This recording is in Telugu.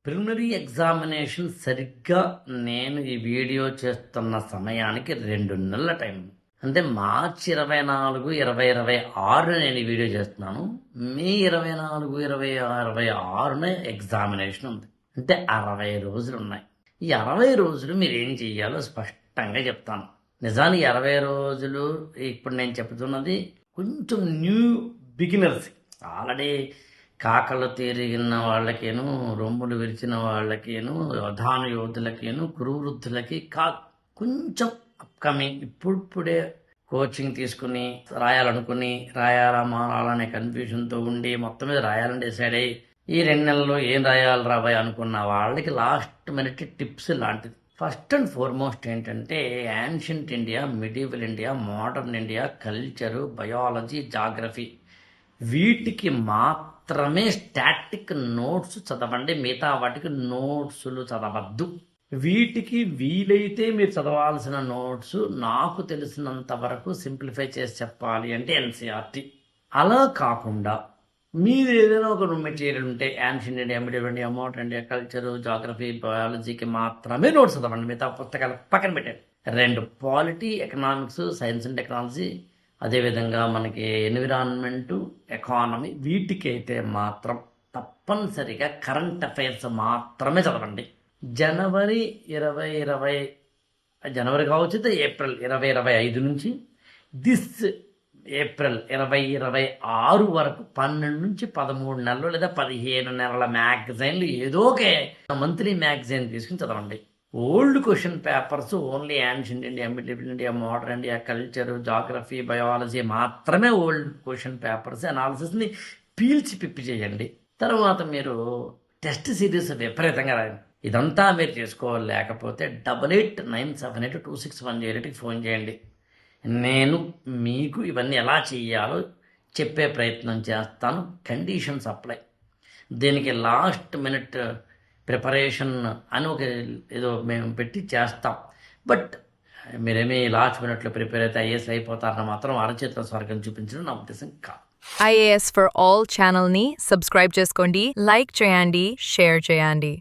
ప్రిలిమినరీ ఎగ్జామినేషన్ సరిగ్గా నేను ఈ వీడియో చేస్తున్న సమయానికి 2 నెలల టైం. అంటే మార్చి 24, 2026 నేను ఈ వీడియో చేస్తున్నాను. మే 24, 2026 ఎగ్జామినేషన్ ఉంది. అంటే 60 రోజులు ఉన్నాయి. ఈ 60 రోజులు మీరు ఏం చెయ్యాలో స్పష్టంగా చెప్తాను. నిజానికి 60 రోజులు ఇప్పుడు నేను చెప్తున్నది కొంచెం న్యూ బిగినర్స్. ఆల్రెడీ కాకలు తిరిగిన వాళ్ళకేను, రొమ్ములు విరిచిన వాళ్ళకేను, యోధాన యోధులకేను, కురువృద్ధులకి కొంచెం అప్కమింగ్ ఇప్పుడే కోచింగ్ తీసుకుని రాయాలా మారాలనే కన్ఫ్యూజన్తో ఉండి మొత్తం మీద రాయాలని డిసైడ్ అయ్యి ఈ 2 నెలల్లో ఏం రాయాలి రాబాయ్ అనుకున్న వాళ్ళకి లాస్ట్ మినిట్ టిప్స్ లాంటిది. ఫస్ట్ అండ్ ఫార్మోస్ట్ ఏంటంటే ancient India, medieval India, modern India, culture, biology, geography వీటికి మాత్రమే స్టాటిక్ నోట్స్ చదవండి. మిగతా వాటికి నోట్స్లు చదవద్దు. వీటికి వీలైతే మీరు చదవాల్సిన నోట్స్ నాకు తెలిసినంత వరకు సింప్లిఫై చేసి చెప్పాలి అంటే ఎన్సీఆర్టీ. అలా కాకుండా మీరు ఏదైనా ఒక మెటీరియల్ ఉంటే ancient India, medieval India, modern India, culture, geography, బయాలజీకి మాత్రమే నోట్స్ చదవండి. మిగతా పుస్తకాలు పక్కన పెట్టండి. 2 polity, economics, science and technology, అదేవిధంగా మనకి ఎన్విరాన్మెంటు, ఎకానమీ వీటికైతే మాత్రం తప్పనిసరిగా కరెంట్ అఫైర్స్ మాత్రమే చదవండి. జనవరి కావచ్చు, ఏప్రిల్ 2025 నుంచి ఏప్రిల్ 2026 వరకు 12 నుంచి 13 నెలలు లేదా 15 నెలల మ్యాగజైన్లు ఏదో ఒక మంత్లీ మ్యాగజైన్ తీసుకుని చదవండి. Old question papers only ancient India, middle India, modern India, culture, geography, biology మాత్రమే ఓల్డ్ క్వశ్చన్ పేపర్స్ అనాలిసిస్ని పీల్చి పిప్పి చేయండి. తర్వాత మీరు టెస్ట్ సిరీస్ విపరీతంగా రాయండి. ఇదంతా మీరు చేసుకోవాలి. లేకపోతే 8897826108కి ఫోన్ చేయండి. నేను మీకు ఇవన్నీ ఎలా చేయాలో చెప్పే ప్రయత్నం చేస్తాను. Conditions apply. దీనికి లాస్ట్ మినిట్ ప్రిపరేషన్ అని ఒక ఏదో మేము పెట్టి చేస్తాం. బట్ మీరేమీ లాస్ట్ మినిట్లో ప్రిపేర్ అయితే ఐఏఎస్ అయిపోతారని మాత్రం అరచేతిలో స్వర్గం చూపించడం నా ఉద్దేశం కాదు. IAS for All ఛానల్ని సబ్స్క్రైబ్ చేసుకోండి, లైక్ చేయండి, షేర్ చేయండి.